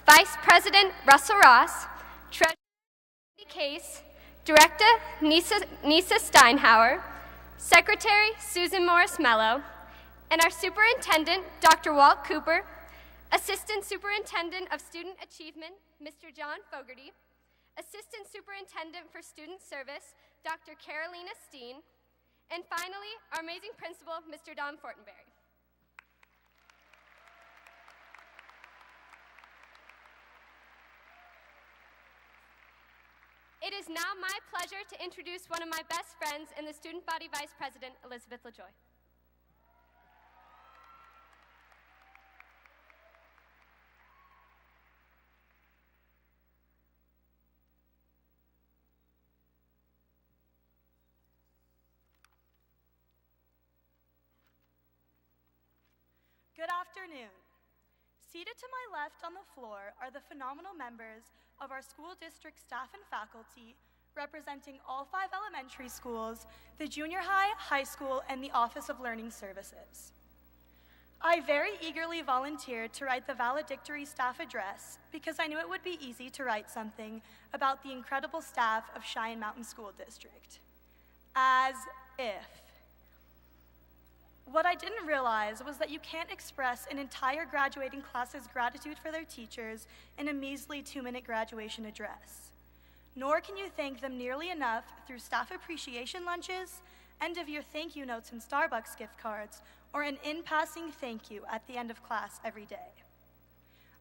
Vice President Russell Ross, Treasurer Andy Case, Director Nisa Steinhauer, Secretary Susan Morris Mello, and our Superintendent, Dr. Walt Cooper, Assistant Superintendent of Student Achievement, Mr. John Fogarty, Assistant Superintendent for Student Service, Dr. Carolina Steen, and finally, our amazing principal, Mr. Don Fortenberry. It is now my pleasure to introduce one of my best friends and the Student Body Vice President, Elizabeth LaJoy. Good afternoon. Seated to my left on the floor are the phenomenal members of our school district staff and faculty representing all 5 elementary schools, the junior high, high school, and the Office of Learning Services. I very eagerly volunteered to write the valedictory staff address because I knew it would be easy to write something about the incredible staff of Cheyenne Mountain School District. As if. What I didn't realize was that you can't express an entire graduating class's gratitude for their teachers in a measly 2-minute graduation address. Nor can you thank them nearly enough through staff appreciation lunches, end-of-year thank you notes and Starbucks gift cards, or an in-passing thank you at the end of class every day.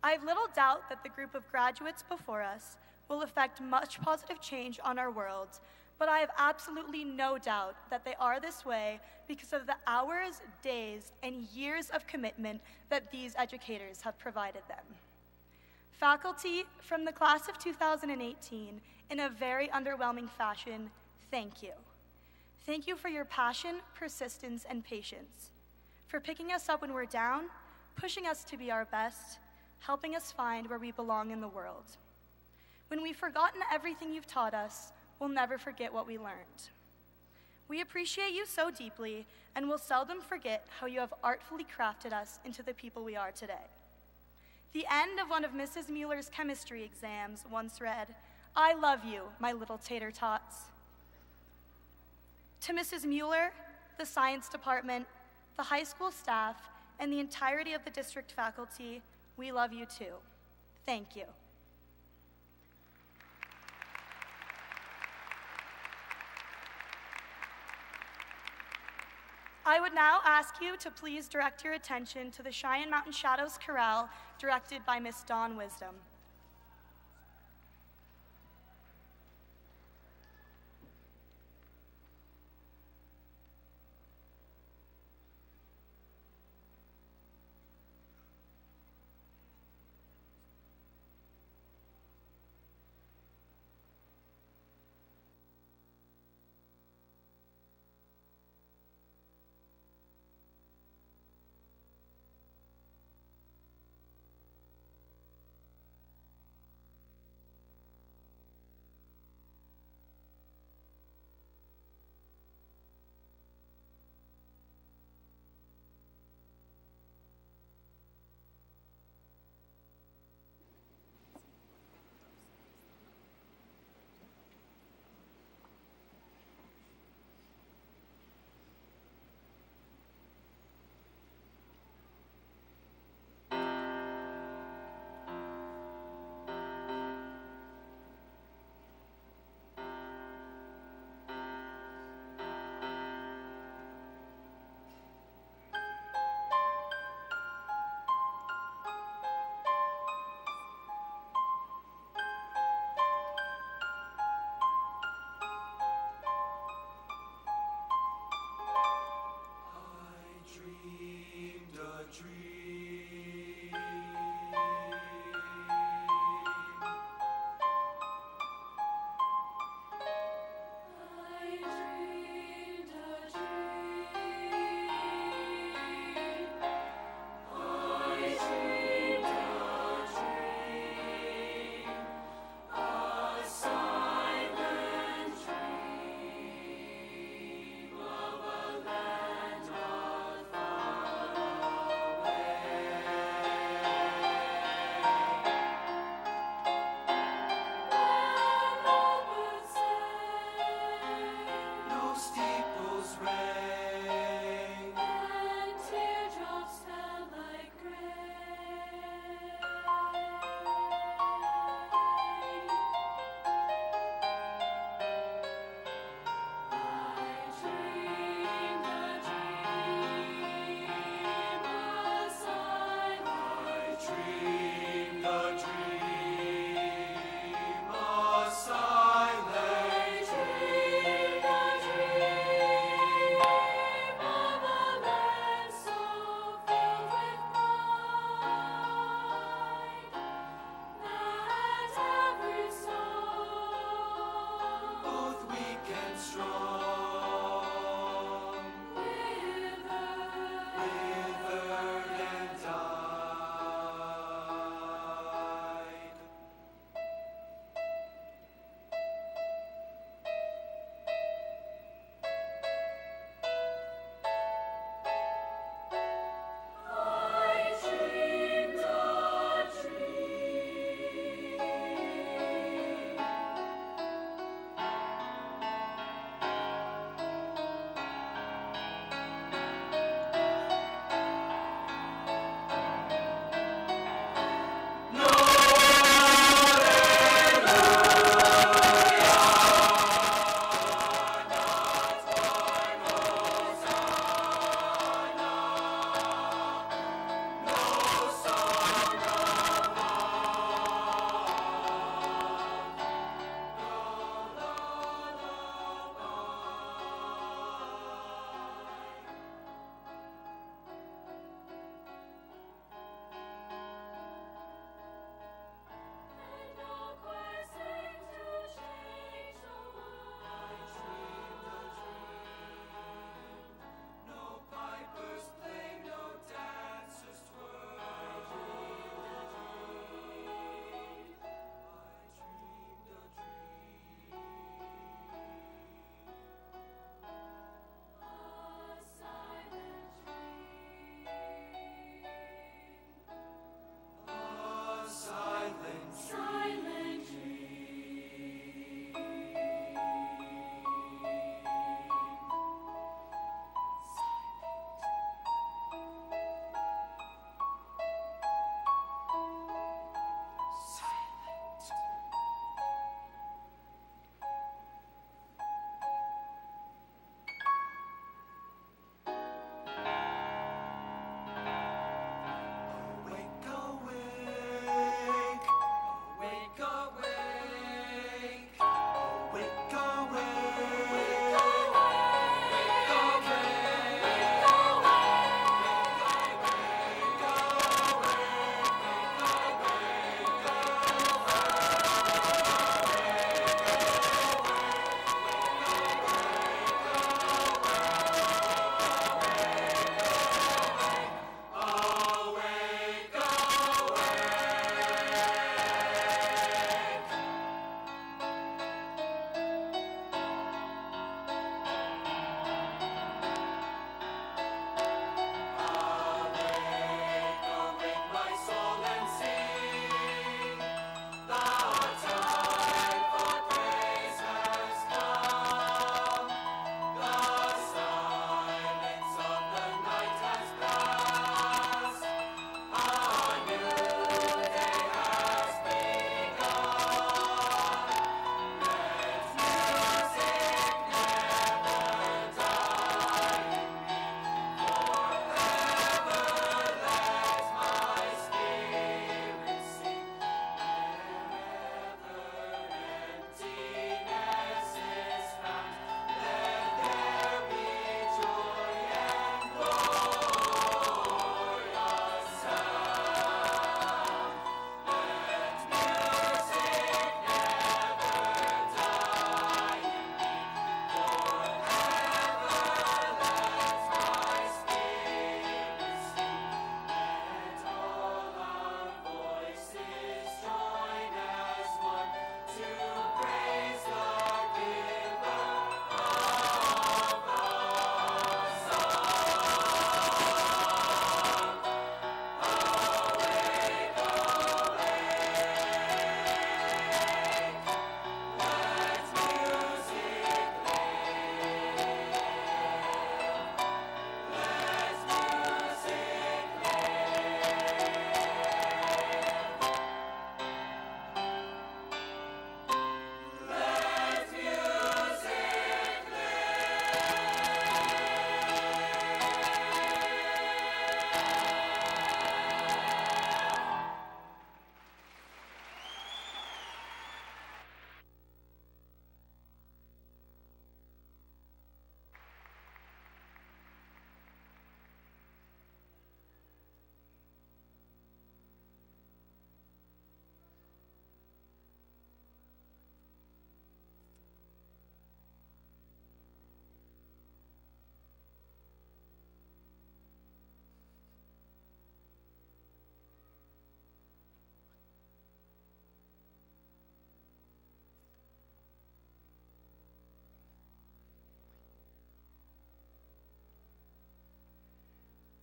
I have little doubt that the group of graduates before us will affect much positive change on our world, but I have absolutely no doubt that they are this way because of the hours, days, and years of commitment that these educators have provided them. Faculty from the class of 2018, in a very underwhelming fashion, thank you. Thank you for your passion, persistence, and patience, for picking us up when we're down, pushing us to be our best, helping us find where we belong in the world. When we've forgotten everything you've taught us, we'll never forget what we learned. We appreciate you so deeply and will seldom forget how you have artfully crafted us into the people we are today. The end of one of Mrs. Mueller's chemistry exams once read, "I love you, my little tater tots." To Mrs. Mueller, the science department, the high school staff, and the entirety of the district faculty, we love you too. Thank you. I would now ask you to please direct your attention to the Cheyenne Mountain Shadows Chorale, directed by Miss Dawn Wisdom.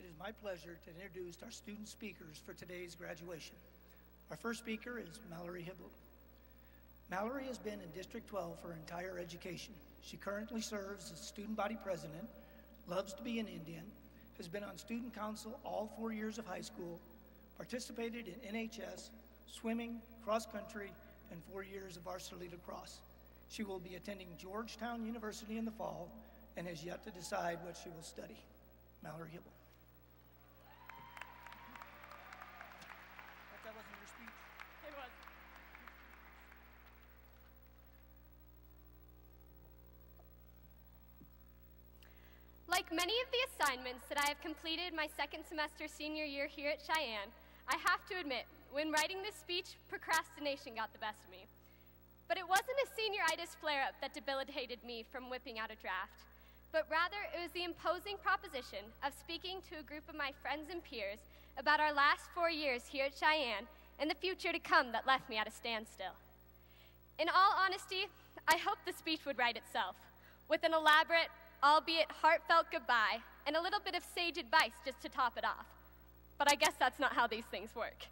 It is my pleasure to introduce our student speakers for today's graduation. Our first speaker is Mallory Hibble. Mallory has been in District 12 for her entire education. She currently serves as student body president, loves to be an Indian, has been on student council all 4 years of high school, participated in NHS, swimming, cross country, and 4 years of varsity lacrosse. She will be attending Georgetown University in the fall and has yet to decide what she will study. Mallory Hibble. That wasn't your speech? It was. Like many of the assignments that I have completed my second semester senior year here at Cheyenne, I have to admit, when writing this speech, procrastination got the best of me. But it wasn't a senioritis flare-up that debilitated me from whipping out a draft, but rather it was the imposing proposition of speaking to a group of my friends and peers about our last 4 years here at Cheyenne and the future to come that left me at a standstill. In all honesty, I hoped the speech would write itself, with an elaborate, albeit heartfelt goodbye and a little bit of sage advice just to top it off. But I guess that's not how these things work.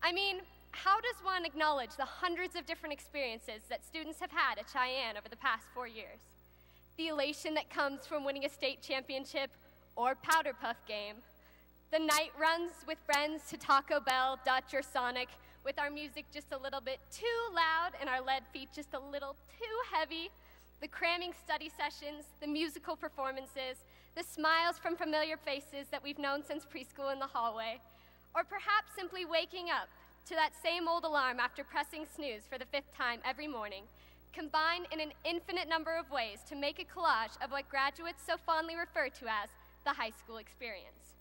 I mean, how does one acknowledge the hundreds of different experiences that students have had at Cheyenne over the past 4 years? The elation that comes from winning a state championship or powder puff game. The night runs with friends to Taco Bell, Dutch, or Sonic, with our music just a little bit too loud and our lead feet just a little too heavy. The cramming study sessions, the musical performances, the smiles from familiar faces that we've known since preschool in the hallway, or perhaps simply waking up to that same old alarm after pressing snooze for the 5th time every morning, combine in an infinite number of ways to make a collage of what graduates so fondly refer to as the high school experience.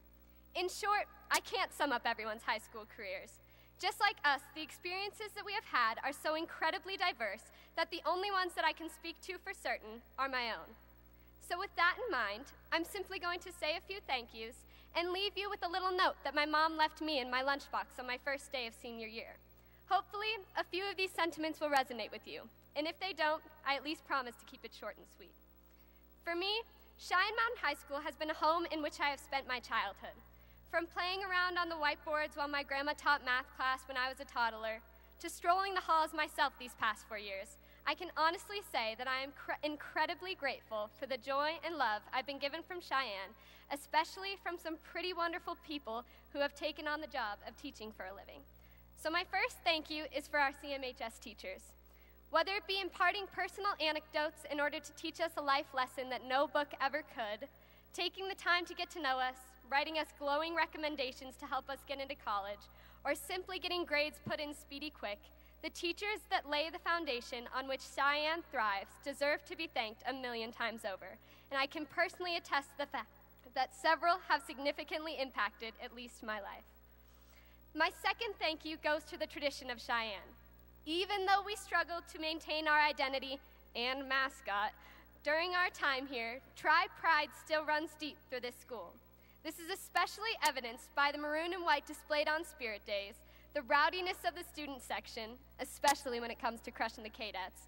In short, I can't sum up everyone's high school careers. Just like us, the experiences that we have had are so incredibly diverse that the only ones that I can speak to for certain are my own. So with that in mind, I'm simply going to say a few thank yous and leave you with a little note that my mom left me in my lunchbox on my first day of senior year. Hopefully, a few of these sentiments will resonate with you, and if they don't, I at least promise to keep it short and sweet. For me, Cheyenne Mountain High School has been a home in which I have spent my childhood. From playing around on the whiteboards while my grandma taught math class when I was a toddler, to strolling the halls myself these past 4 years, I can honestly say that I am incredibly grateful for the joy and love I've been given from Cheyenne, especially from some pretty wonderful people who have taken on the job of teaching for a living. So my first thank you is for our CMHS teachers. Whether it be imparting personal anecdotes in order to teach us a life lesson that no book ever could, taking the time to get to know us, writing us glowing recommendations to help us get into college, or simply getting grades put in speedy quick, the teachers that lay the foundation on which Cheyenne thrives deserve to be thanked a million times over, and I can personally attest to the fact that several have significantly impacted at least my life. My second thank you goes to the tradition of Cheyenne. Even though we struggled to maintain our identity and mascot, during our time here, tribe pride still runs deep through this school. This is especially evidenced by the maroon and white displayed on Spirit Days, the rowdiness of the student section, especially when it comes to crushing the cadets,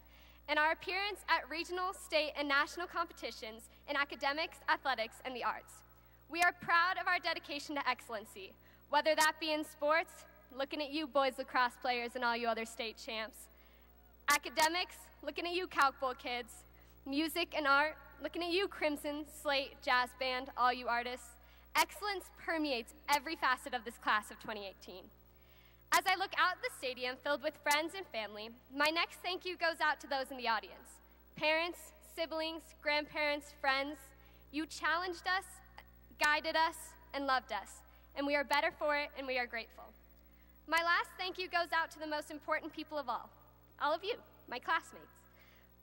and our appearance at regional, state, and national competitions in academics, athletics, and the arts. We are proud of our dedication to excellency, whether that be in sports, looking at you boys lacrosse players and all you other state champs, academics, looking at you Calc Bowl kids, music and art, looking at you Crimson, Slate, Jazz Band, all you artists. Excellence permeates every facet of this class of 2018. As I look out at the stadium filled with friends and family, my next thank you goes out to those in the audience. Parents, siblings, grandparents, friends, you challenged us, guided us, and loved us, and we are better for it, and we are grateful. My last thank you goes out to the most important people of all of you, my classmates.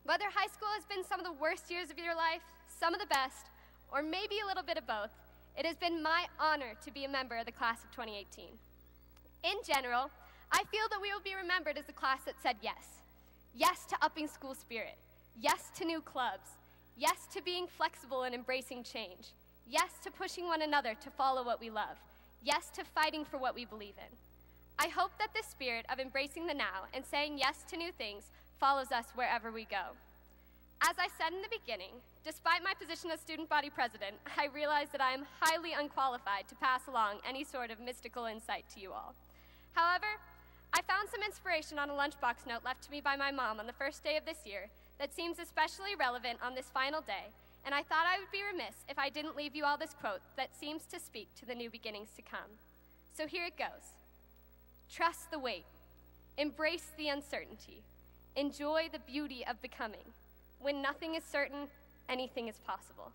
Whether high school has been some of the worst years of your life, some of the best, or maybe a little bit of both, it has been my honor to be a member of the class of 2018. In general, I feel that we will be remembered as the class that said yes. Yes to upping school spirit. Yes to new clubs. Yes to being flexible and embracing change. Yes to pushing one another to follow what we love. Yes to fighting for what we believe in. I hope that this spirit of embracing the now and saying yes to new things follows us wherever we go. As I said in the beginning, despite my position as student body president, I realize that I am highly unqualified to pass along any sort of mystical insight to you all. However, I found some inspiration on a lunchbox note left to me by my mom on the first day of this year that seems especially relevant on this final day, and I thought I would be remiss if I didn't leave you all this quote that seems to speak to the new beginnings to come. So here it goes. Trust the wait. Embrace the uncertainty. Enjoy the beauty of becoming. When nothing is certain, anything is possible.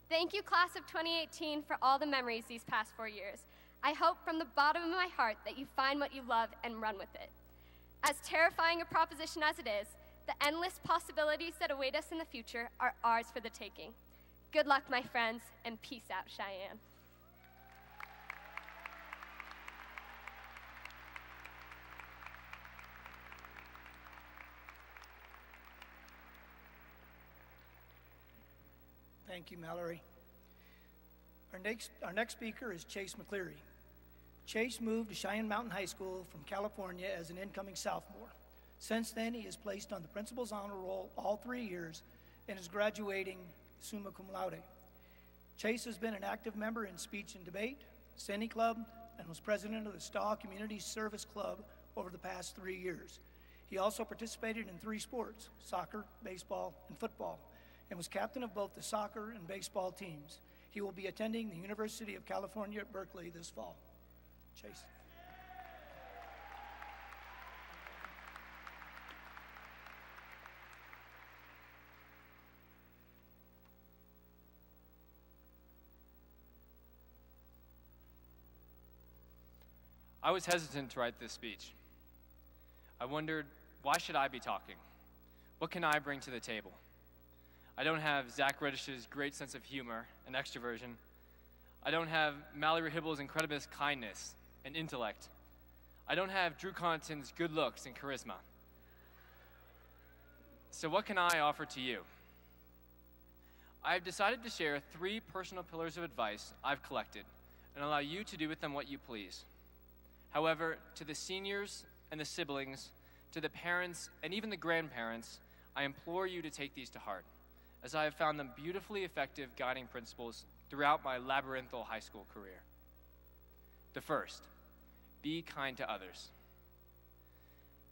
Thank you, class of 2018, for all the memories these past 4 years. I hope from the bottom of my heart that you find what you love and run with it. As terrifying a proposition as it is, the endless possibilities that await us in the future are ours for the taking. Good luck, my friends, and peace out, Cheyenne. Thank you, Mallory. Our next speaker is Chase McCleary. Chase moved to Cheyenne Mountain High School from California as an incoming sophomore. Since then, he is placed on the principal's honor roll all 3 years and is graduating summa cum laude. Chase has been an active member in speech and debate, Senate Club, and was president of the Staw Community Service Club over the past 3 years. He also participated in 3 sports, soccer, baseball, and football, and was captain of both the soccer and baseball teams. He will be attending the University of California at Berkeley this fall. Chase. I was hesitant to write this speech. I wondered, why should I be talking? What can I bring to the table? I don't have Zach Reddish's great sense of humor and extroversion. I don't have Mallory Hibble's incredible kindness and intellect. I don't have Drew Connaughton's good looks and charisma. So what can I offer to you? I've decided to share 3 personal pillars of advice I've collected and allow you to do with them what you please. However, to the seniors and the siblings, to the parents and even the grandparents, I implore you to take these to heart, as I have found them beautifully effective guiding principles throughout my labyrinthal high school career. The first, be kind to others.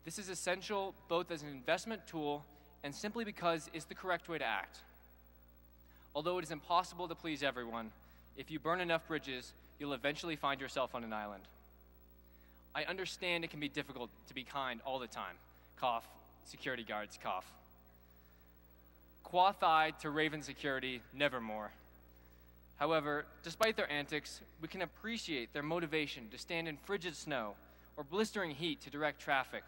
This is essential both as an investment tool and simply because it's the correct way to act. Although it is impossible to please everyone, if you burn enough bridges, you'll eventually find yourself on an island. I understand it can be difficult to be kind all the time. Cough, security guards, cough. Quath-I to Raven security, nevermore. However, despite their antics, we can appreciate their motivation to stand in frigid snow or blistering heat to direct traffic.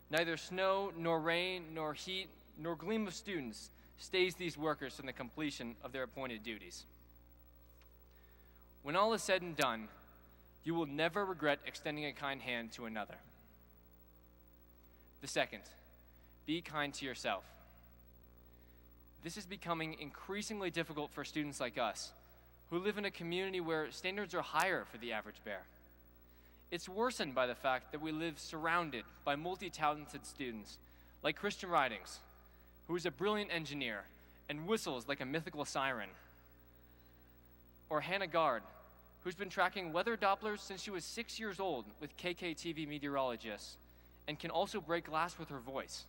Neither snow, nor rain, nor heat, nor gleam of students stays these workers from the completion of their appointed duties. When all is said and done, you will never regret extending a kind hand to another. The second, be kind to yourself. This is becoming increasingly difficult for students like us, who live in a community where standards are higher for the average bear. It's worsened by the fact that we live surrounded by multi-talented students, like Christian Ridings, who is a brilliant engineer and whistles like a mythical siren, or Hannah Gard, who's been tracking weather Dopplers since she was 6 years old with KKTV meteorologists and can also break glass with her voice.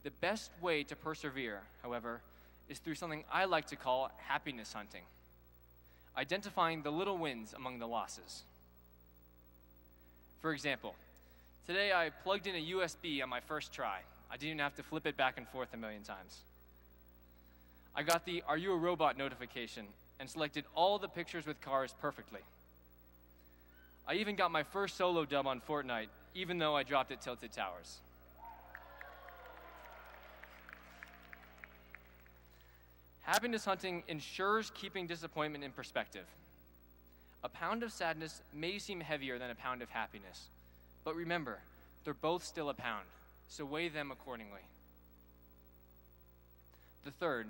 The best way to persevere, however, is through something I like to call happiness hunting, identifying the little wins among the losses. For example, today I plugged in a USB on my first try. I didn't have to flip it back and forth a million times. I got the "Are you a robot?" notification and selected all the pictures with cars perfectly. I even got my first solo dub on Fortnite, even though I dropped at Tilted Towers. Happiness hunting ensures keeping disappointment in perspective. A pound of sadness may seem heavier than a pound of happiness, but remember, they're both still a pound, so weigh them accordingly. The third,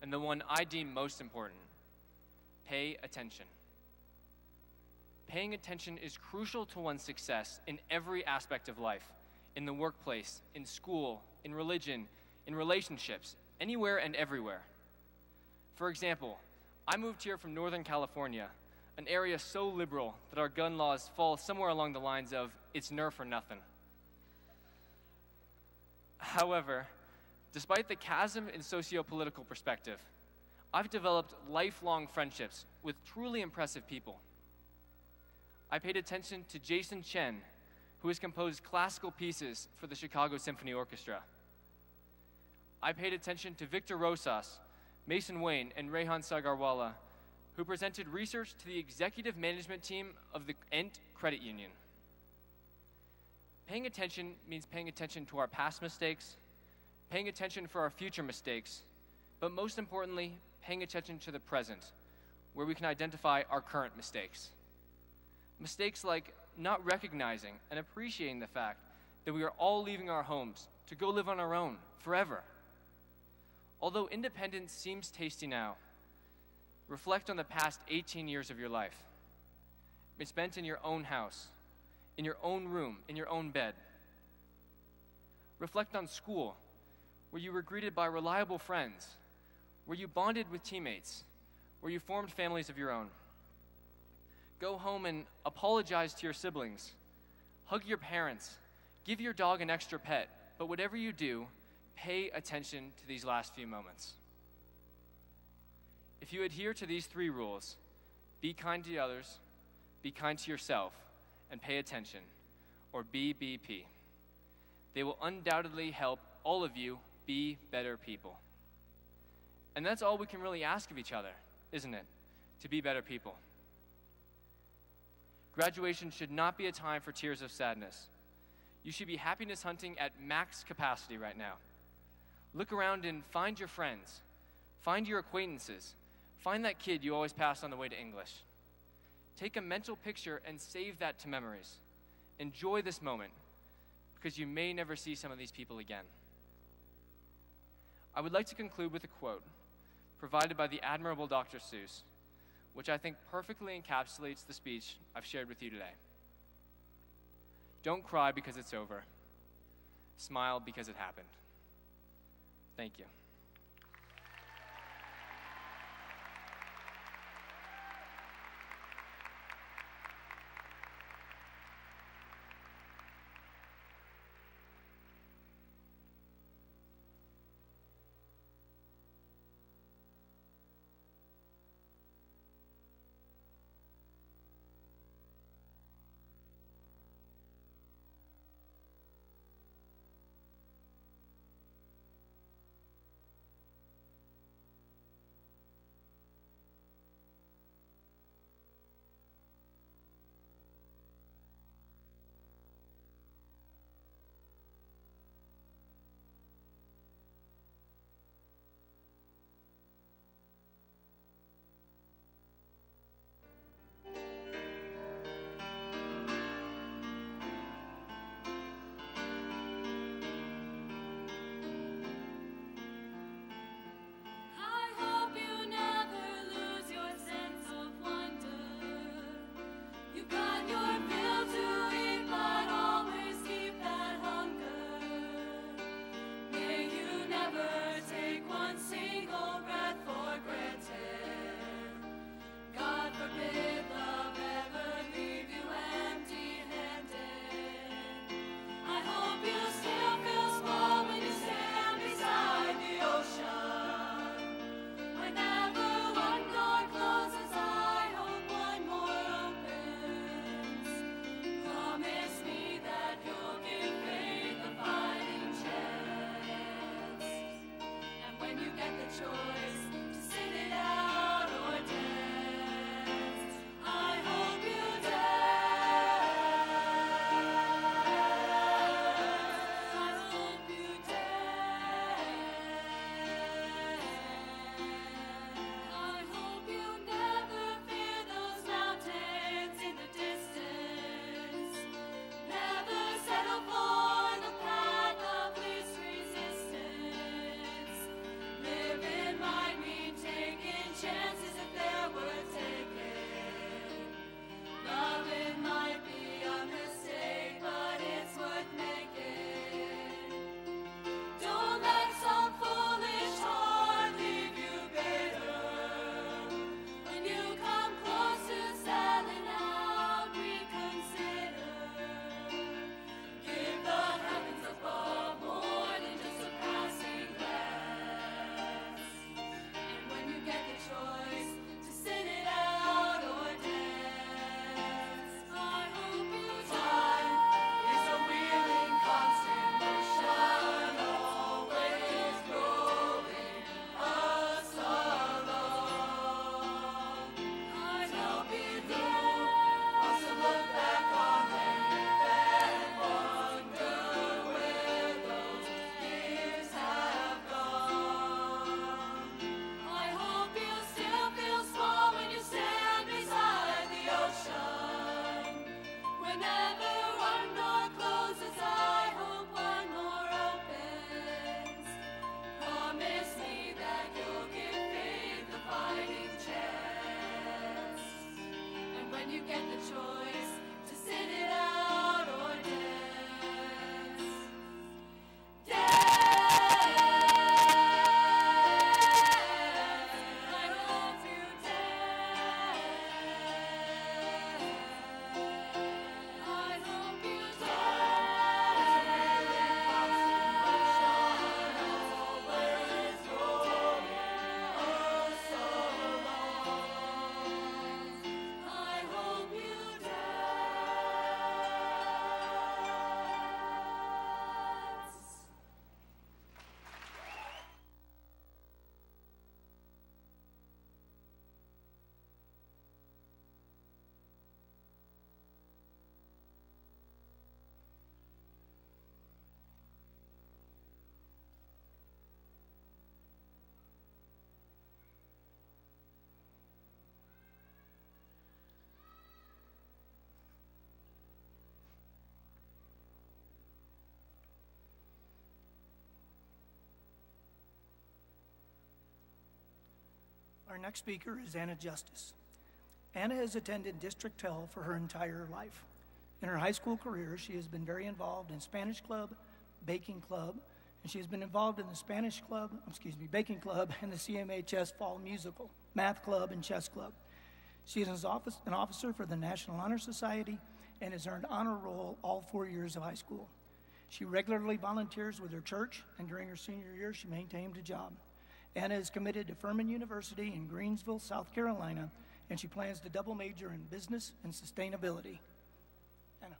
and the one I deem most important, pay attention. Paying attention is crucial to one's success in every aspect of life, in the workplace, in school, in religion, in relationships, anywhere and everywhere. For example, I moved here from Northern California, an area so liberal that our gun laws fall somewhere along the lines of, it's Nerf or nothing. However, despite the chasm in socio-political perspective, I've developed lifelong friendships with truly impressive people. I paid attention to Jason Chen, who has composed classical pieces for the Chicago Symphony Orchestra. I paid attention to Victor Rosas, Mason Wayne, and Rehan Sagarwala, who presented research to the executive management team of the Ent Credit Union. Paying attention means paying attention to our past mistakes, paying attention for our future mistakes, but most importantly, paying attention to the present, where we can identify our current mistakes. Mistakes like not recognizing and appreciating the fact that we are all leaving our homes to go live on our own forever. Although independence seems tasty now, reflect on the past 18 years of your life. It's spent in your own house, in your own room, in your own bed. Reflect on school, where you were greeted by reliable friends, where you bonded with teammates, where you formed families of your own. Go home and apologize to your siblings. Hug your parents. Give your dog an extra pet. But whatever you do, pay attention to these last few moments. If you adhere to these 3 rules, be kind to others, be kind to yourself, and pay attention, or BBP, they will undoubtedly help all of you be better people. And that's all we can really ask of each other, isn't it? To be better people. Graduation should not be a time for tears of sadness. You should be happiness hunting at max capacity right now. Look around and find your friends. Find your acquaintances. Find that kid you always pass on the way to English. Take a mental picture and save that to memories. Enjoy this moment, because you may never see some of these people again. I would like to conclude with a quote provided by the admirable Dr. Seuss, which I think perfectly encapsulates the speech I've shared with you today. Don't cry because it's over. Smile because it happened. Thank you. Our next speaker is Anna Justice. Anna has attended District 12 for her entire life. In her high school career, she has been very involved in Spanish club, baking club, and she has been involved in the baking club and the CMA Chess Fall Musical, math club, and chess club. She is an officer for the National Honor Society and has earned honor roll all 4 years of high school. She regularly volunteers with her church, and during her senior year, she maintained a job. Anna is committed to Furman University in Greensville, South Carolina, and she plans to double major in business and sustainability. Anna.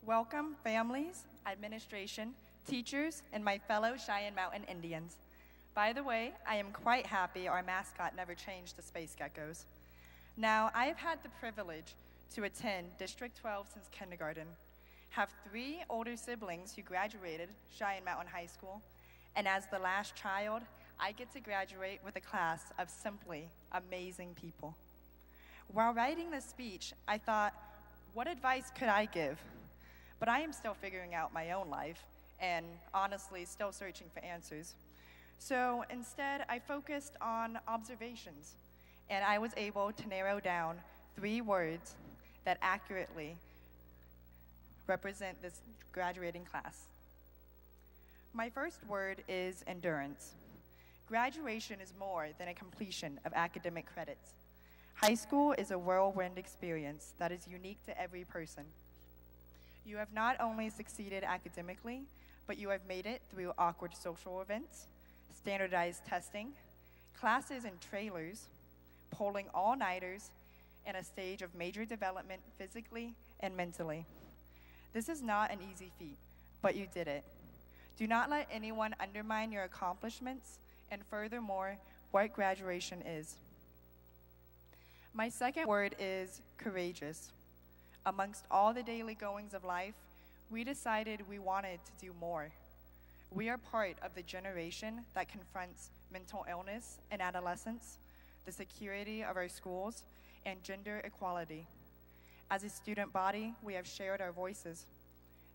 Welcome, families, administration, teachers, and my fellow Cheyenne Mountain Indians. By the way, I am quite happy our mascot never changed to Space Geckos. Now, I have had the privilege to attend District 12 since kindergarten, have 3 older siblings who graduated Cheyenne Mountain High School, and as the last child, I get to graduate with a class of simply amazing people. While writing this speech, I thought, what advice could I give? But I am still figuring out my own life, and honestly, still searching for answers. So instead, I focused on observations, and I was able to narrow down 3 words that accurately represent this graduating class. My first word is endurance. Graduation is more than a completion of academic credits. High school is a whirlwind experience that is unique to every person. You have not only succeeded academically, but you have made it through awkward social events, standardized testing, classes in trailers, polling all-nighters, and a stage of major development physically and mentally. This is not an easy feat, but you did it. Do not let anyone undermine your accomplishments, and furthermore, what graduation is. My second word is courageous. Amongst all the daily goings of life, we decided we wanted to do more. We are part of the generation that confronts mental illness in adolescence, the security of our schools, and gender equality. As a student body, we have shared our voices.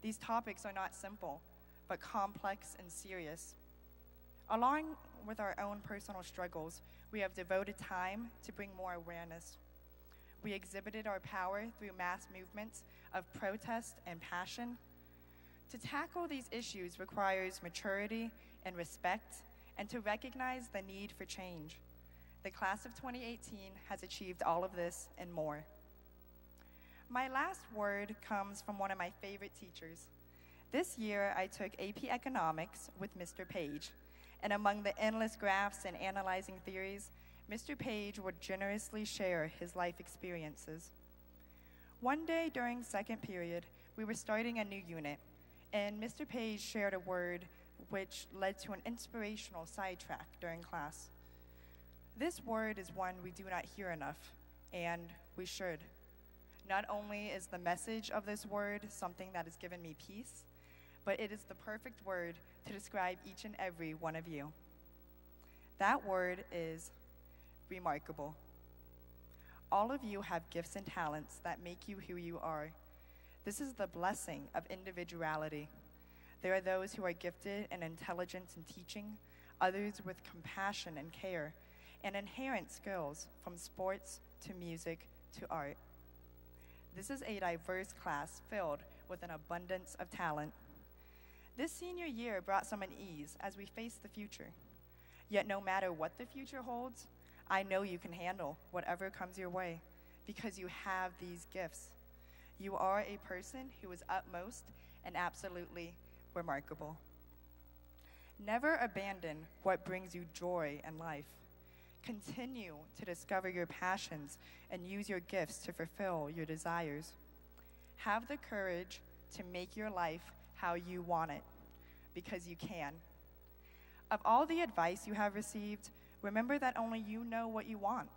These topics are not simple, but complex and serious. Along with our own personal struggles, we have devoted time to bring more awareness. We exhibited our power through mass movements of protest and passion. To tackle these issues requires maturity and respect, and to recognize the need for change. The class of 2018 has achieved all of this and more. My last word comes from one of my favorite teachers. This year, I took AP Economics with Mr. Page, and among the endless graphs and analyzing theories, Mr. Page would generously share his life experiences. One day during second period, we were starting a new unit, and Mr. Page shared a word which led to an inspirational sidetrack during class. This word is one we do not hear enough, and we should. Not only is the message of this word something that has given me peace, but it is the perfect word to describe each and every one of you. That word is remarkable. All of you have gifts and talents that make you who you are. This is the blessing of individuality. There are those who are gifted in intelligence and teaching, others with compassion and care, and inherent skills from sports to music to art. This is a diverse class filled with an abundance of talent. This senior year brought some unease as we face the future. Yet no matter what the future holds, I know you can handle whatever comes your way because you have these gifts. You are a person who is utmost and absolutely remarkable. Never abandon what brings you joy in life. Continue to discover your passions and use your gifts to fulfill your desires. Have the courage to make your life how you want it, because you can. Of all the advice you have received, remember that only you know what you want.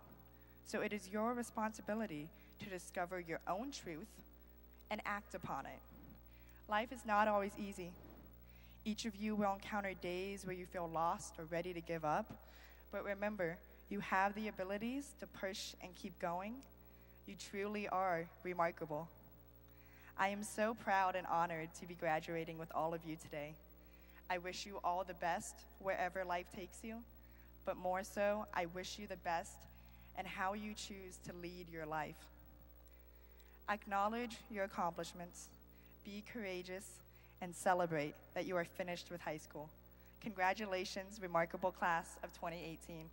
So it is your responsibility to discover your own truth and act upon it. Life is not always easy. Each of you will encounter days where you feel lost or ready to give up, But remember, you have the abilities to push and keep going. You truly are remarkable. I am so proud and honored to be graduating with all of you today. I wish you all the best wherever life takes you, but more so, I wish you the best in how you choose to lead your life. Acknowledge your accomplishments, be courageous, and celebrate that you are finished with high school. Congratulations, remarkable class of 2018.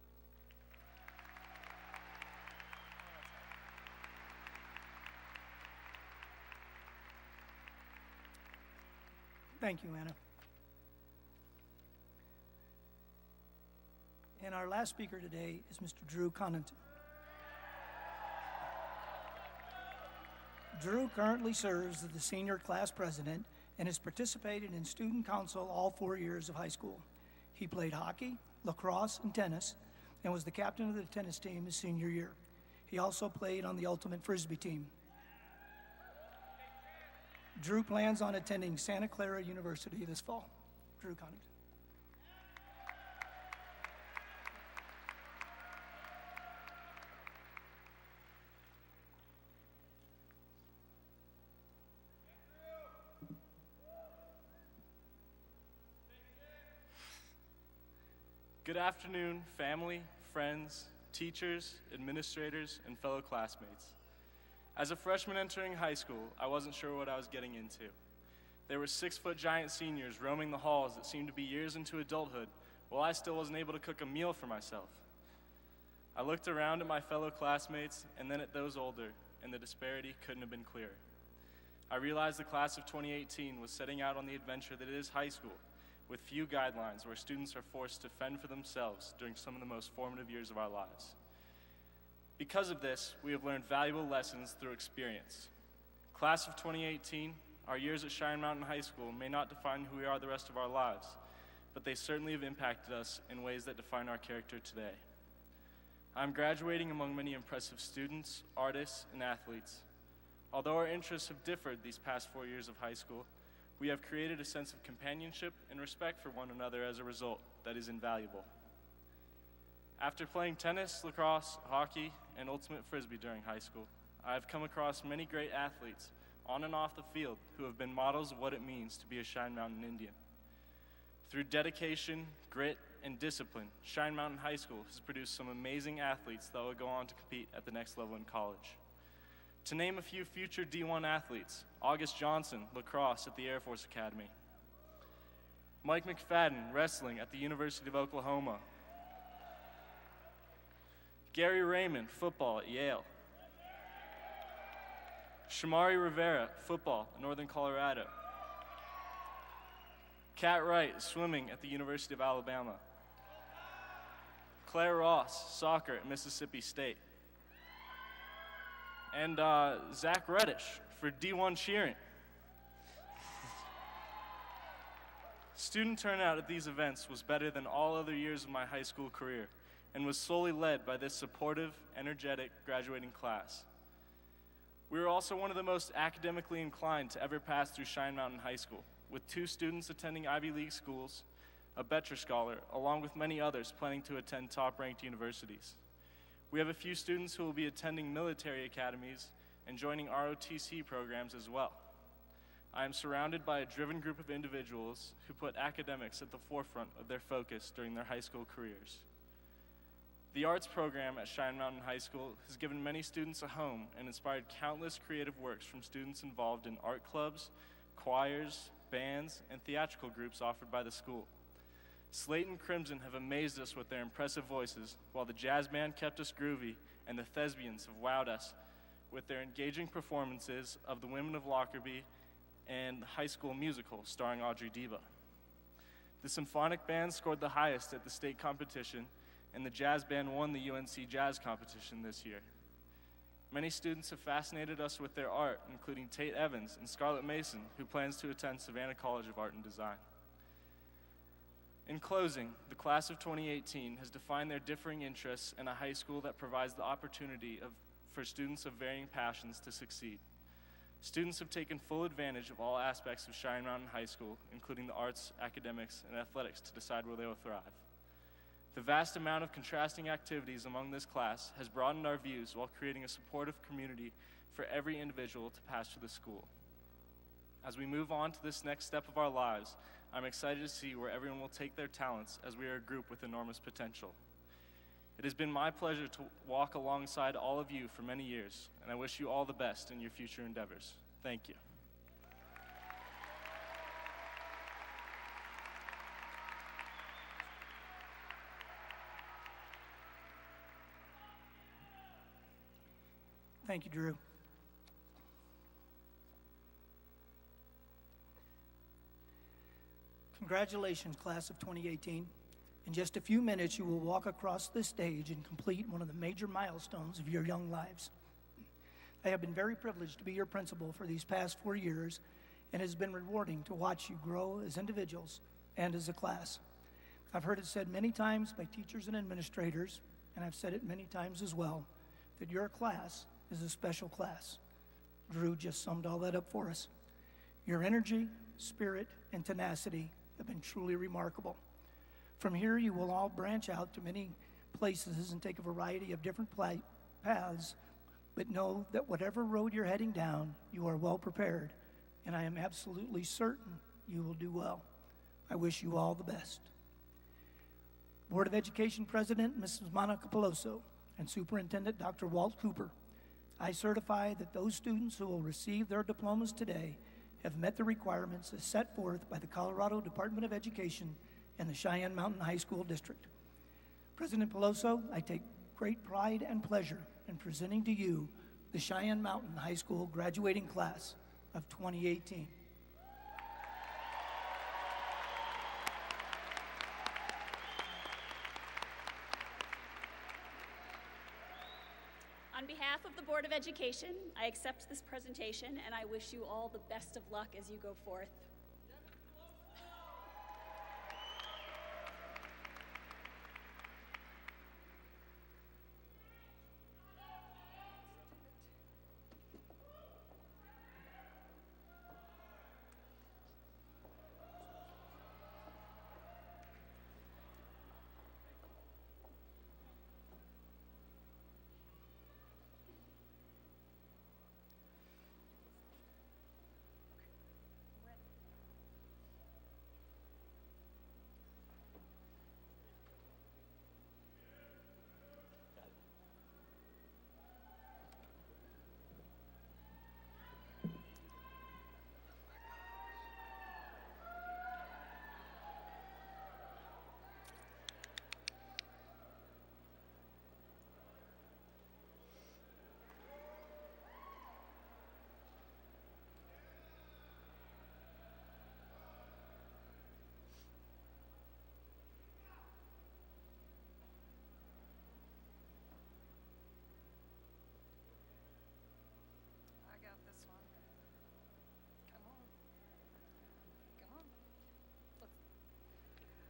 Thank you, Anna. And our last speaker today is Mr. Drew Connaughton. Drew currently serves as the senior class president and has participated in student council all 4 years of high school. He played hockey, lacrosse, and tennis, and was the captain of the tennis team his senior year. He also played on the ultimate frisbee team. Drew plans on attending Santa Clara University this fall. Drew Connaughton. Good afternoon, family, friends, teachers, administrators, and fellow classmates. As a freshman entering high school, I wasn't sure what I was getting into. There were 6-foot giant seniors roaming the halls that seemed to be years into adulthood, while I still wasn't able to cook a meal for myself. I looked around at my fellow classmates and then at those older, and the disparity couldn't have been clearer. I realized the class of 2018 was setting out on the adventure that is high school, with few guidelines where students are forced to fend for themselves during some of the most formative years of our lives. Because of this, we have learned valuable lessons through experience. Class of 2018, our years at Cheyenne Mountain High School may not define who we are the rest of our lives, but they certainly have impacted us in ways that define our character today. I'm graduating among many impressive students, artists, and athletes. Although our interests have differed these past 4 years of high school, we have created a sense of companionship and respect for one another as a result that is invaluable. After playing tennis, lacrosse, hockey, and ultimate frisbee during high school, I have come across many great athletes on and off the field who have been models of what it means to be a Cheyenne Mountain Indian. Through dedication, grit, and discipline, Cheyenne Mountain High School has produced some amazing athletes that will go on to compete at the next level in college. To name a few future D1 athletes: August Johnson, lacrosse at the Air Force Academy; Mike McFadden, wrestling at the University of Oklahoma; Gary Raymond, football at Yale; Shamari Rivera, football at Northern Colorado; Kat Wright, swimming at the University of Alabama; Claire Ross, soccer at Mississippi State; and Zach Reddish for D1 cheering. Student turnout at these events was better than all other years of my high school career and was solely led by this supportive, energetic graduating class. We were also one of the most academically inclined to ever pass through Cheyenne Mountain High School, with 2 students attending Ivy League schools, a Betcher Scholar, along with many others planning to attend top-ranked universities. We have a few students who will be attending military academies and joining ROTC programs as well. I am surrounded by a driven group of individuals who put academics at the forefront of their focus during their high school careers. The arts program at Cheyenne Mountain High School has given many students a home and inspired countless creative works from students involved in art clubs, choirs, bands, and theatrical groups offered by the school. Slayton Crimson have amazed us with their impressive voices, while the jazz band kept us groovy, and the Thespians have wowed us with their engaging performances of The Women of Lockerbie and High School Musical starring Audrey Deba. The symphonic band scored the highest at the state competition, and the jazz band won the UNC Jazz competition this year. Many students have fascinated us with their art, including Tate Evans and Scarlett Mason, who plans to attend Savannah College of Art and Design. In closing, the class of 2018 has defined their differing interests in a high school that provides the opportunity for students of varying passions to succeed. Students have taken full advantage of all aspects of Cheyenne Mountain High School, including the arts, academics, and athletics, to decide where they will thrive. The vast amount of contrasting activities among this class has broadened our views while creating a supportive community for every individual to pass through the school. As we move on to this next step of our lives, I'm excited to see where everyone will take their talents, as we are a group with enormous potential. It has been my pleasure to walk alongside all of you for many years, and I wish you all the best in your future endeavors. Thank you. Thank you, Drew. Congratulations, class of 2018. In just a few minutes, you will walk across this stage and complete one of the major milestones of your young lives. I have been very privileged to be your principal for these past 4 years, and it has been rewarding to watch you grow as individuals and as a class. I've heard it said many times by teachers and administrators, and I've said it many times as well, that your class is a special class. Drew just summed all that up for us. Your energy, spirit, and tenacity have been truly remarkable. From here, you will all branch out to many places and take a variety of different paths, but know that whatever road you're heading down, you are well prepared, and I am absolutely certain you will do well. I wish you all the best. Board of Education President, Mrs. Monica Peloso, and Superintendent Dr. Walt Cooper, I certify that those students who will receive their diplomas today have met the requirements as set forth by the Colorado Department of Education and the Cheyenne Mountain High School District. President Peloso, I take great pride and pleasure in presenting to you the Cheyenne Mountain High School graduating class of 2018. On behalf of the Board of Education, I accept this presentation and I wish you all the best of luck as you go forth.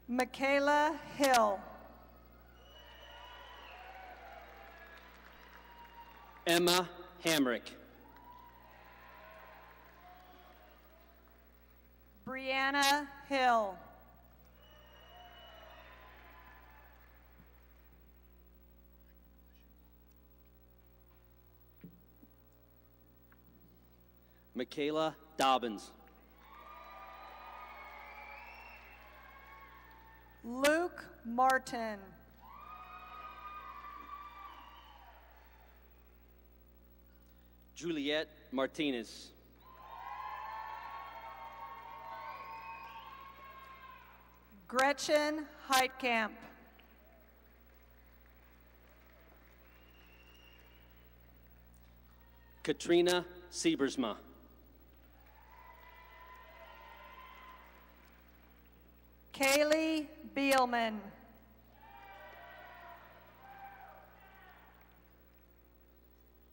Michaela Hill. Emma Hamrick. Brianna Hill. Michaela Dobbins. Luke Martin. Juliet Martinez. Gretchen Heitkamp. Katrina Siebersma. Kaylee Beelman.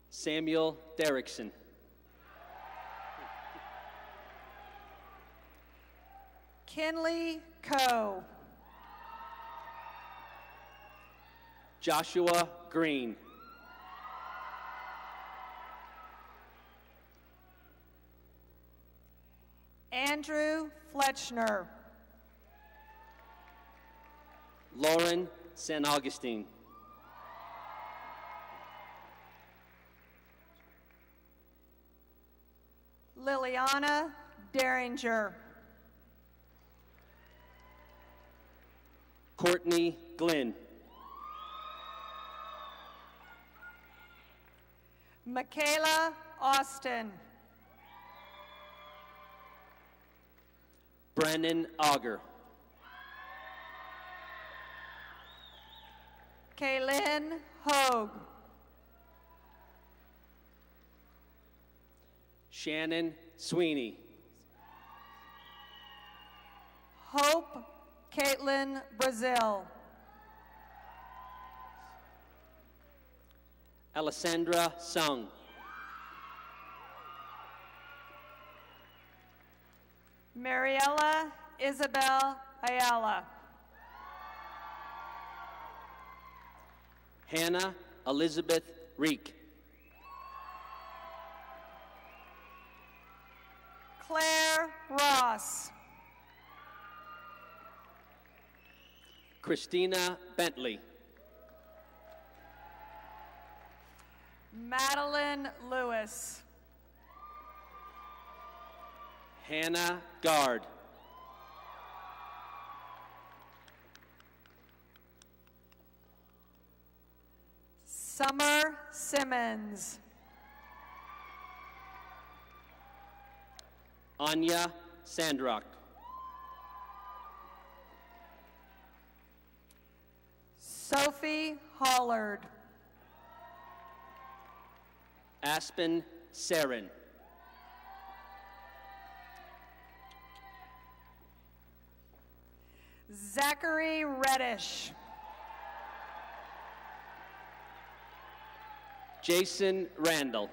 Samuel Derrickson. Kinley Coe. Joshua Green. Andrew Fletchner. Lauren San Augustine. Liliana Derringer. Courtney Glenn. Michaela Austin. Brennan Auger. Kaylin Hogue. Shannon Sweeney. Hope Caitlin Brazil. Alessandra Sung. Mariella Isabel Ayala. Hannah Elizabeth Reek. Claire Ross. Christina Bentley. Madeline Lewis. Hannah Gard. Summer Simmons. Anya Sandrock. Sophie Hollard. Aspen Saren. Zachary Reddish. Jason Randall.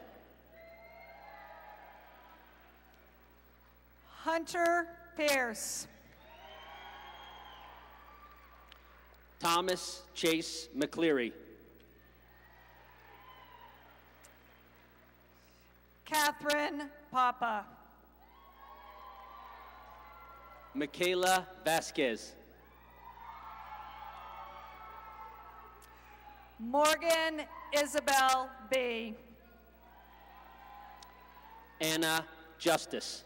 Hunter Pierce. Thomas Chase McCleary. Catherine Papa. Michaela Vasquez. Morgan Isabel B. Anna Justice.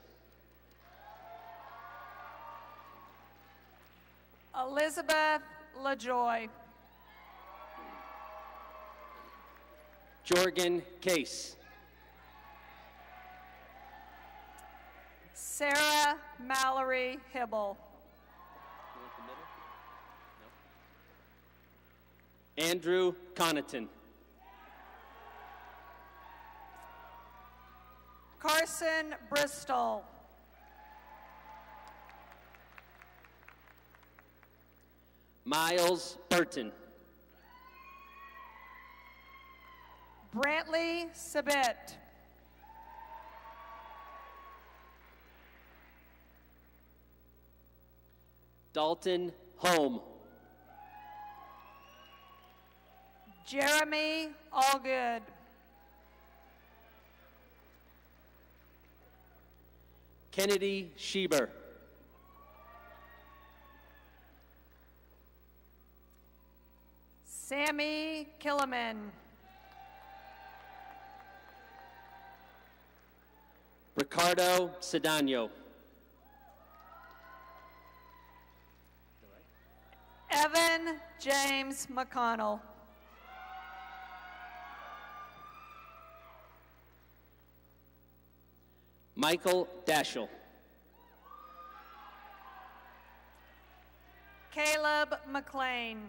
Elizabeth LaJoy. Jorgen Case. Sarah Mallory Hibble. Andrew Connaughton. Carson Bristol. Miles Burton. Brantley Sabet. Dalton Home. Jeremy Allgood. Kennedy Schieber. Sammy Killiman. Ricardo Cedano. Evan James McConnell. Michael Daschel. Caleb McLean.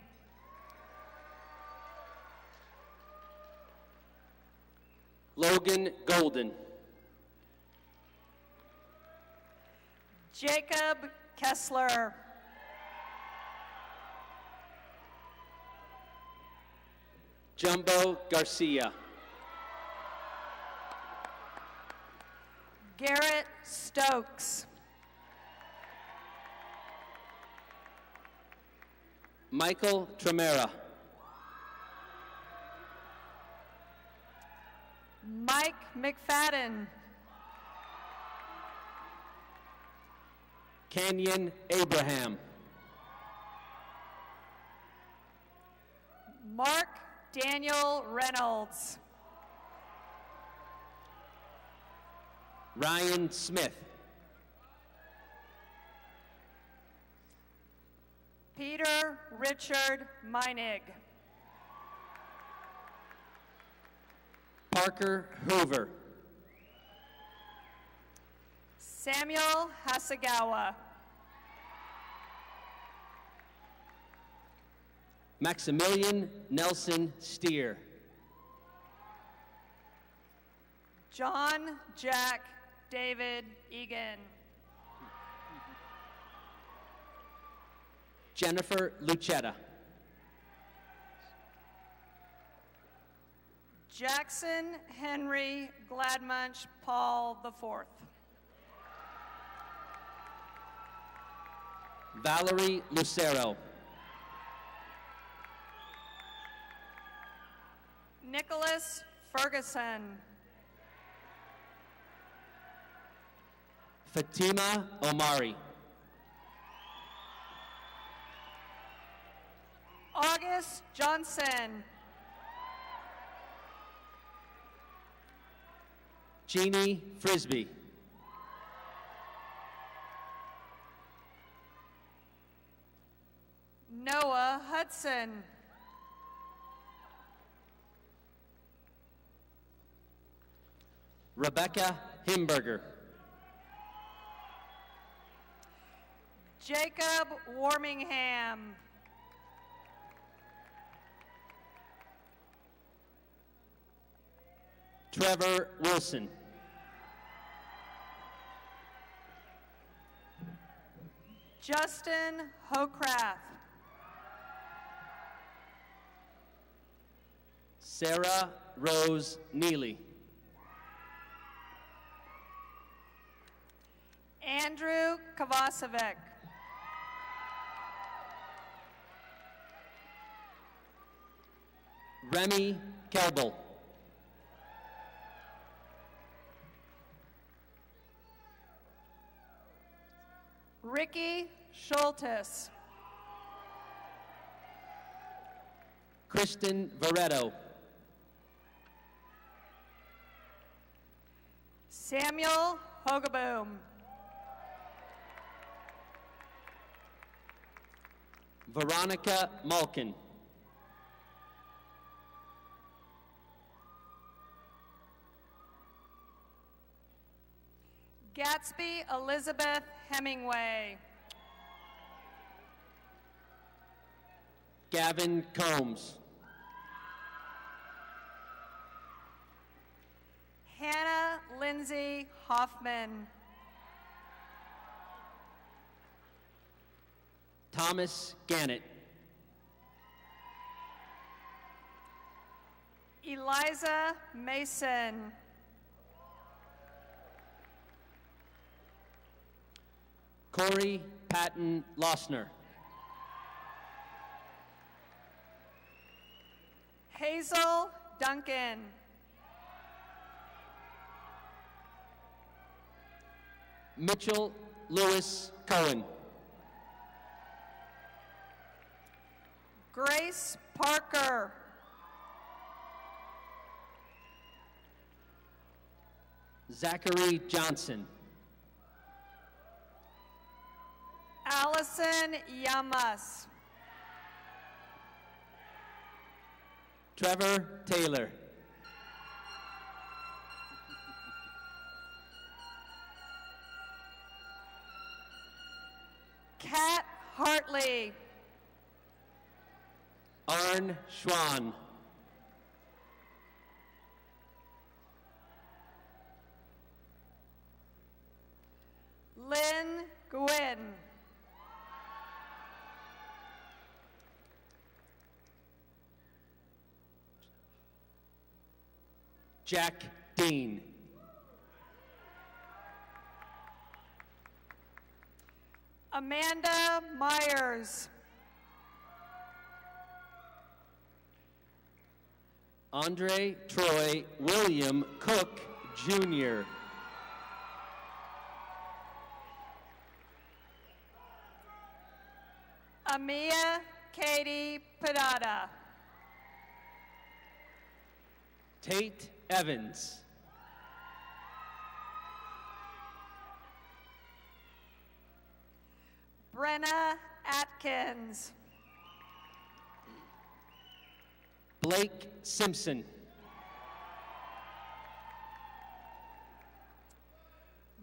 Logan Golden. Jacob Kessler. Jumbo Garcia. Garrett Stokes. Michael Tremera. Mike McFadden. Canyon Abraham. Mark Daniel Reynolds. Ryan Smith. Peter Richard Meinig. Parker Hoover. Samuel Hasegawa. Maximilian Nelson Steer. John Jack David Egan. Jennifer Lucetta. Jackson Henry Gladmunch Paul IV. Valerie Lucero. Nicholas Ferguson. Fatima Omari. August Johnson. Jeannie Frisbee. Noah Hudson. Rebecca Himberger. Jacob Warmingham. Trevor Wilson. Justin Hocraft. Sarah Rose Neely. Andrew Kovacevic. Remy Kelbel. Ricky Schultes. Kristen Veretto. Samuel Hogaboom. Veronica Malkin. Gatsby Elizabeth Hemingway. Gavin Combs. Hannah Lindsay Hoffman. Thomas Gannett. Eliza Mason. Corey Patton Lossner. Hazel Duncan. Mitchell Lewis Cohen. Grace Parker. Zachary Johnson. Allison Yamas. Trevor Taylor. Kat Hartley. Arn Schwan. Lynn Gwynn. Jack Dean. Amanda Myers. Andre Troy William Cook, Jr. Amia Katie Padada. Tate Evans. Brenna Atkins. Blake Simpson.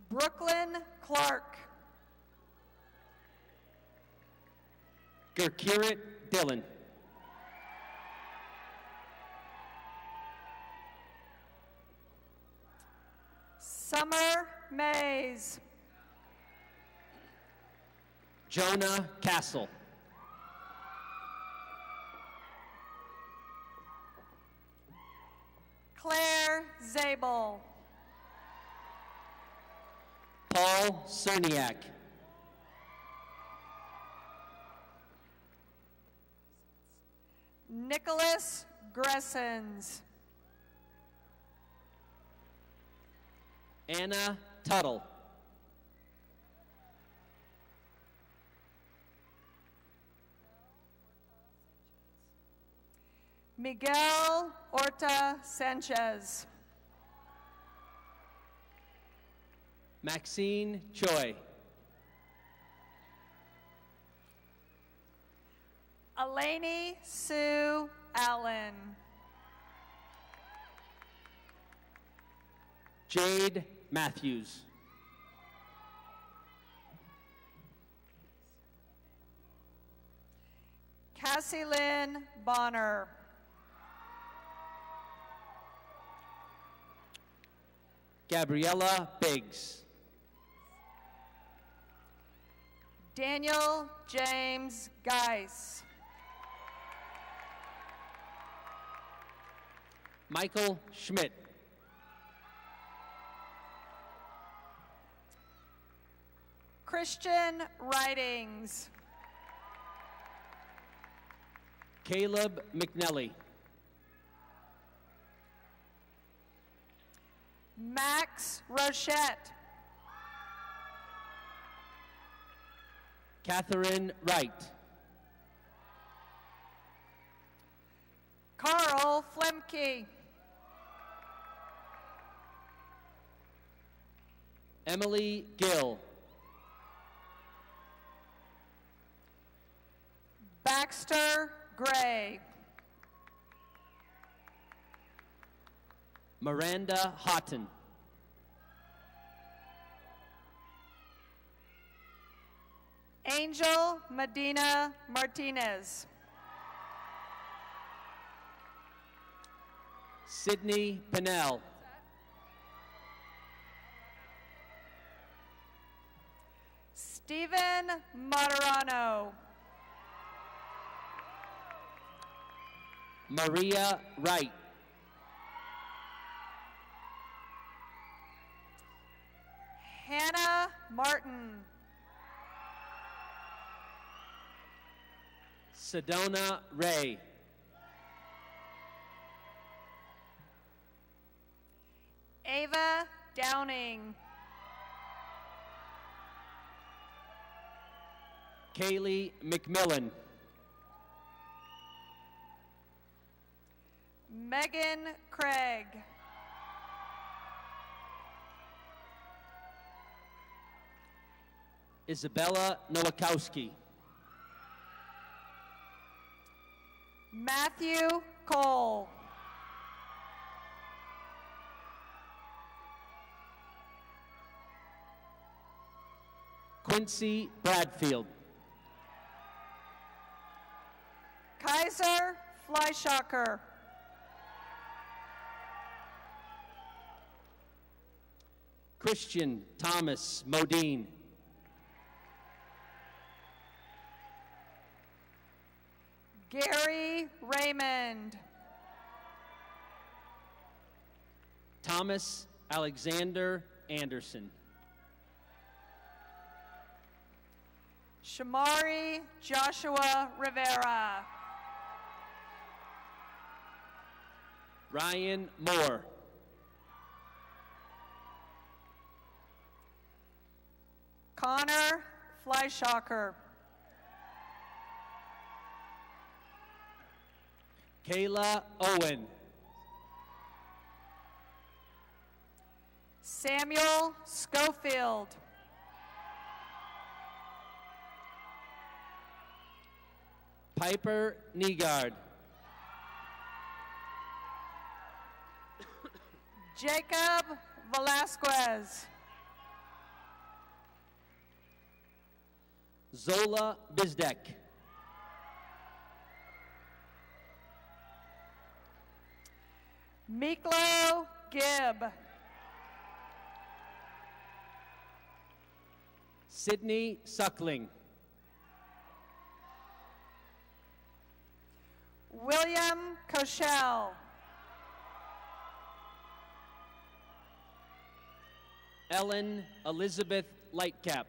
Brooklyn Clark. Gurkirit Dillon. Summer Mays. Jonah Castle. Claire Zabel. Paul Cerniak. Nicholas Gressens. Anna Tuttle. Miguel Orta Sanchez. Maxine Choi. Eleni Sue Allen. Jade Matthews. Cassie Lynn Bonner. Gabriella Biggs. Daniel James Geis. Michael Schmidt. Christian Writings. Caleb McNelly. Max Rochette. Catherine Wright. Carl Flemke. Emily Gill. Baxter Gray. Miranda Houghton. Angel Medina Martinez. Sydney Pinnell. Stephen Materano. Maria Wright. Hannah Martin. Sedona Ray. Ava Downing. Kaylee McMillan. Megan Craig. Isabella Nowakowski. Matthew Cole. Quincy Bradfield. Kaiser Fleischacker. Christian Thomas Modine. Gary Raymond. Thomas Alexander Anderson. Shamari Joshua Rivera. Ryan Moore. Connor Fleischacker. Kayla Owen. Samuel Schofield. Piper Negard. Jacob Velasquez. Zola Bizdek. Miklo Gibb. Sydney Suckling. William Koshel. Ellen Elizabeth Lightcap.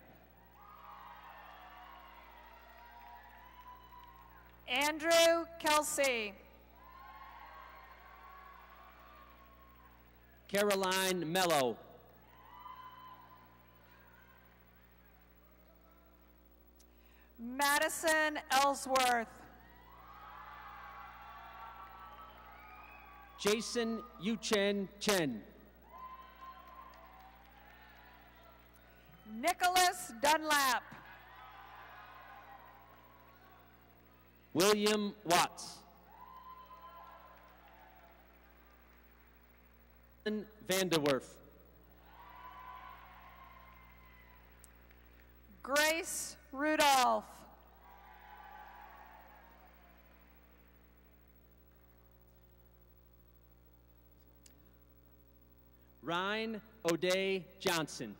Andrew Kelsey. Caroline Mello. Madison Ellsworth. Jason Yuchen Chen. Nicholas Dunlap. William Watts. Vanderwerf. Grace Rudolph. Ryan O'Day Johnson.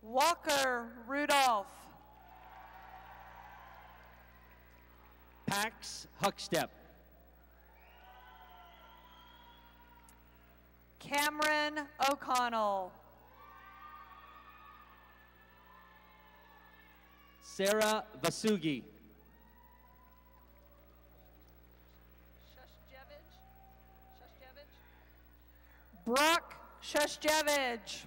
Walker Rudolph. Pax Huckstep. Cameron O'Connell. Sarah Vasugi. Brock Shushjevich.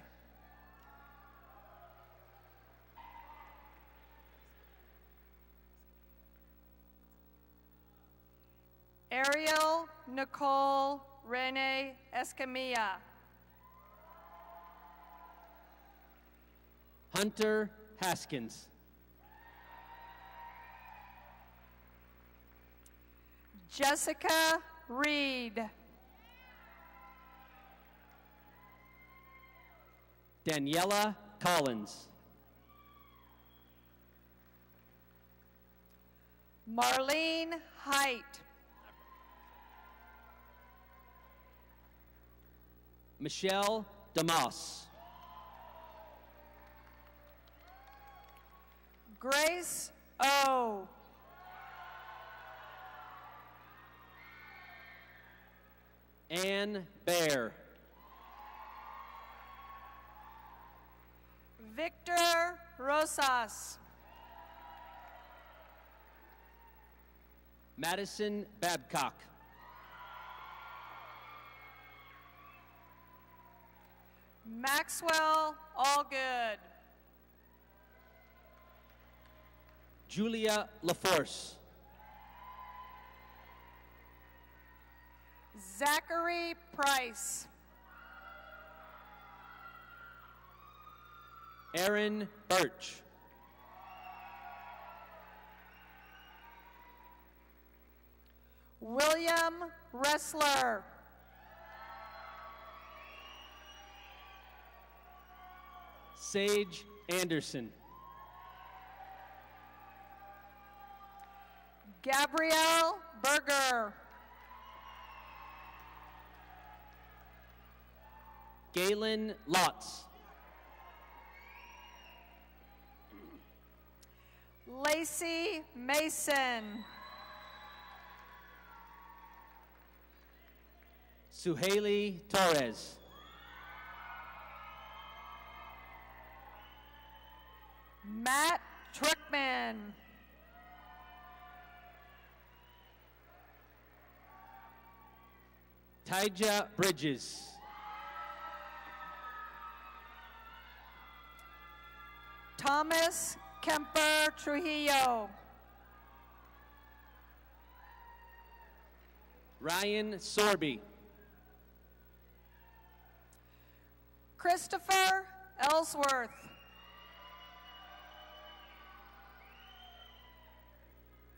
Ariel Nicole Rene Escamilla. Hunter Haskins. Jessica Reed. Daniela Collins. Marlene Height. Michelle DeMoss. Grace O. Ann Bear. Victor Rosas. Madison Babcock. Maxwell Allgood. Julia LaForce. Zachary Price. Aaron Birch. William Ressler. Sage Anderson. Gabrielle Berger. Galen Lotz. Lacey Mason. Suhaili Torres. Matt Trickman. Tyja Bridges. Thomas Kemper Trujillo. Ryan Sorby. Christopher Ellsworth.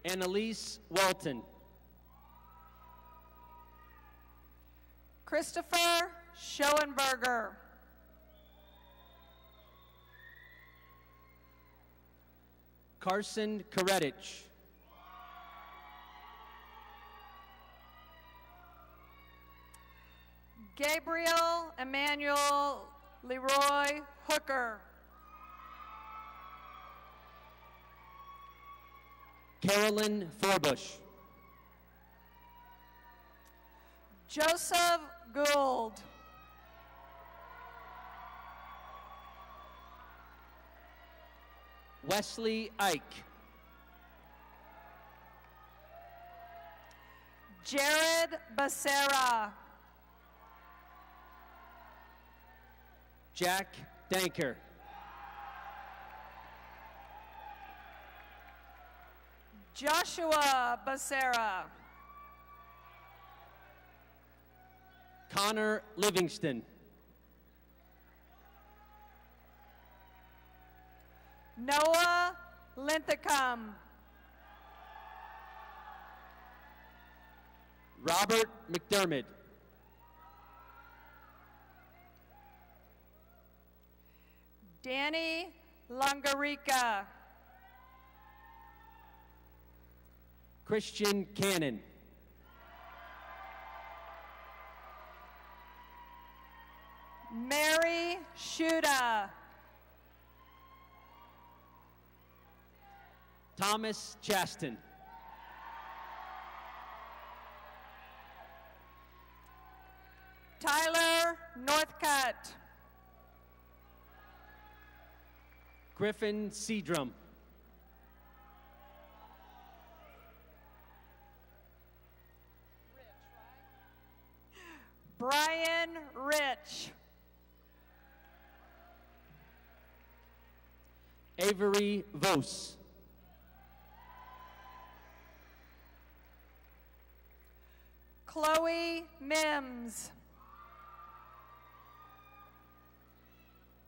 Annalise Walton. Christopher Schoenberger. Carson Koretich. Gabriel Emmanuel Leroy Hooker. Carolyn Forbush. Joseph Gould. Wesley Ike. Jared Becerra. Jack Danker. Joshua Becerra. Connor Livingston. Noah Linthicum. Robert McDermott. Danny Langarica. Christian Cannon. Mary Shuda. Thomas Chaston. Tyler Northcutt. Griffin Seedrum. Brian Rich. Avery Vos. Chloe Mims.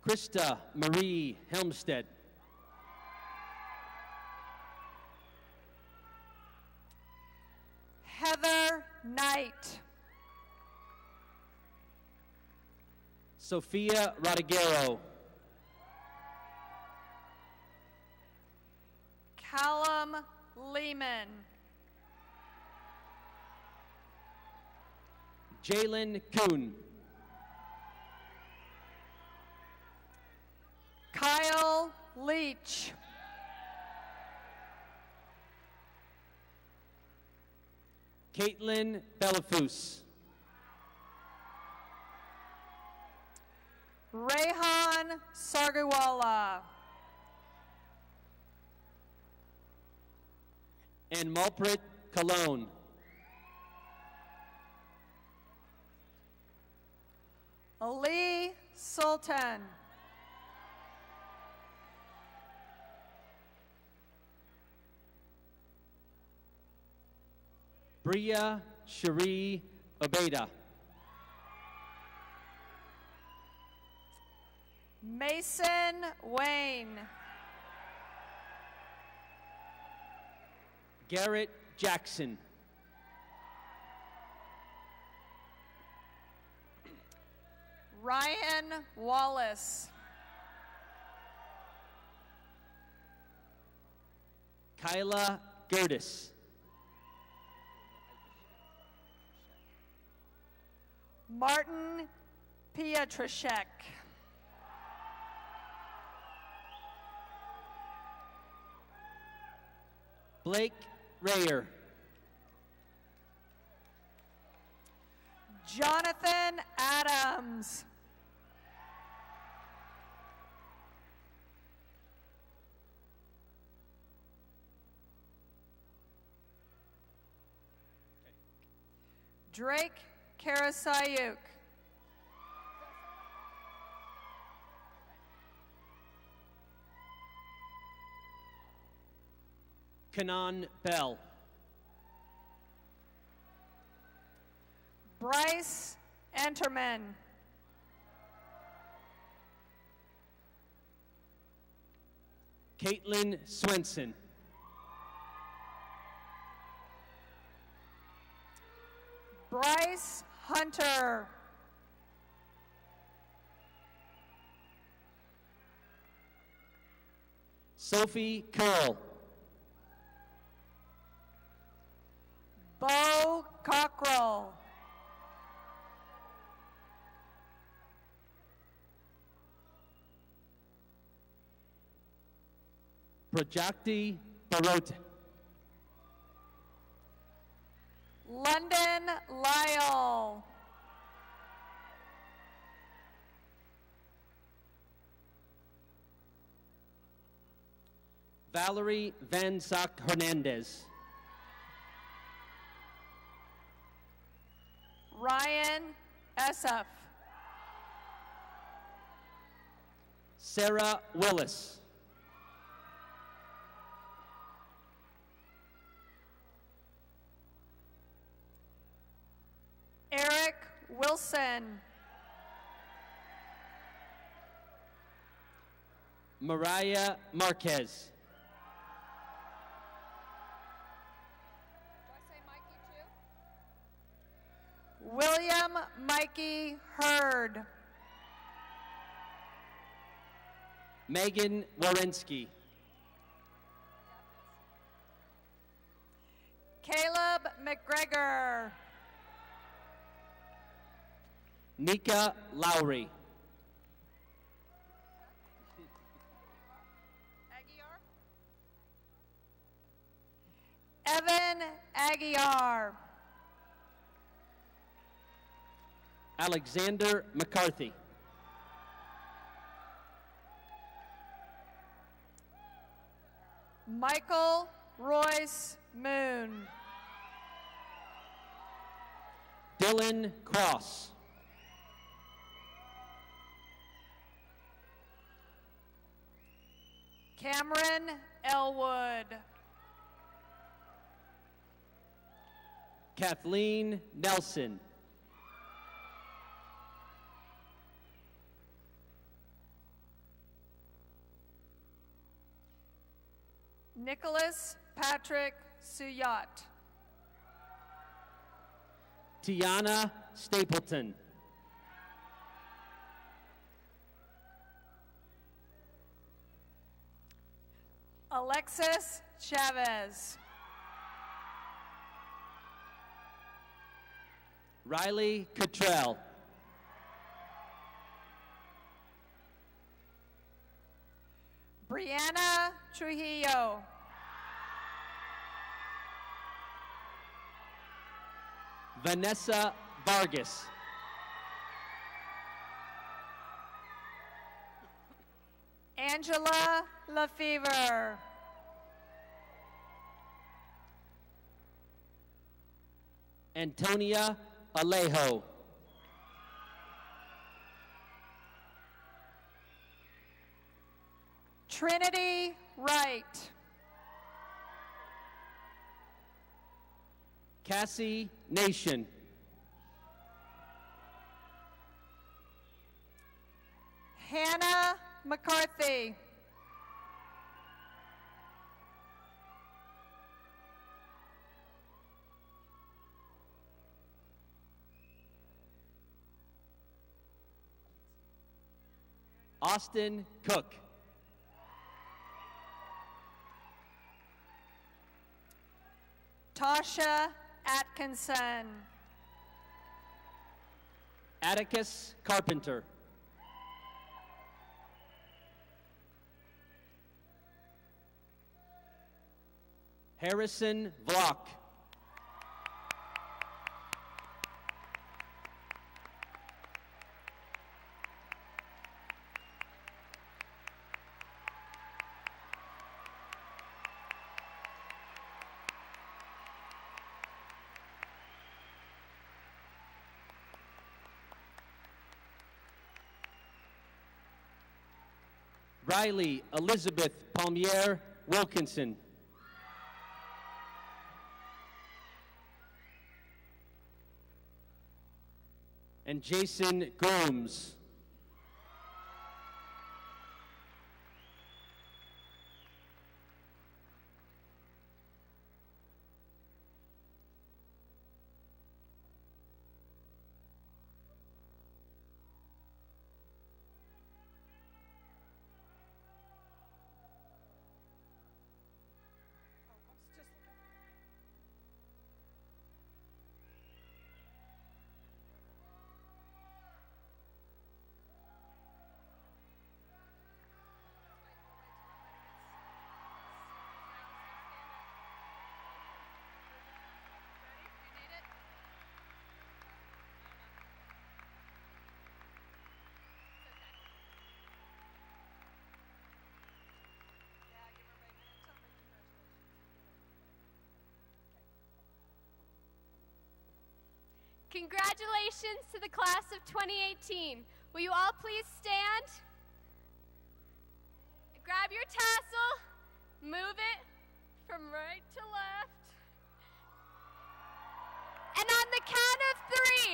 Krista Marie Helmstead. Heather Knight. Sophia Rodiguero. Callum Lehman. Jalen Kuhn. Kyle Leach. Caitlin Belafus. Rehan Sargawala. And Mulprit Cologne. Ali Sultan. Bria Cherie Obeda. Mason Wayne. Garrett Jackson. Ryan Wallace. Kyla Gertis. Martin Pietraszek. Blake Rayer. Jonathan Adams. Drake Karasayuk. Kanan Bell. Bryce Enterman. Caitlin Swenson. Bryce Hunter. Sophie Curl. Bo Cockrell. Prajakti Barote. London Lyle. Valerie Van Sak Hernandez. Ryan Esef. Sarah Willis. Eric Wilson. Mariah Marquez. William Mikey Hurd. Megan Warinsky. Caleb McGregor. Nika Lowry. Evan Aguiar. Alexander McCarthy. Michael Royce Moon. Dylan Cross. Cameron Elwood. Kathleen Nelson. Nicholas Patrick Suyat. Tiana Stapleton. Alexis Chavez. Riley Cottrell. Brianna Trujillo. Vanessa Vargas. Angela Lefevre. Antonia Alejo. Trinity Wright. Cassie Nation. Hannah McCarthy. Austin Cook. Tasha Atkinson. Atticus Carpenter. Harrison Vlock. Riley Elizabeth Palmiere Wilkinson. And Jason Grooms. Congratulations to the class of 2018. Will you all please stand? Grab your tassel, move it from right to left. And on the count of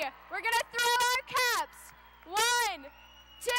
3, we're gonna throw our caps. 1, 2,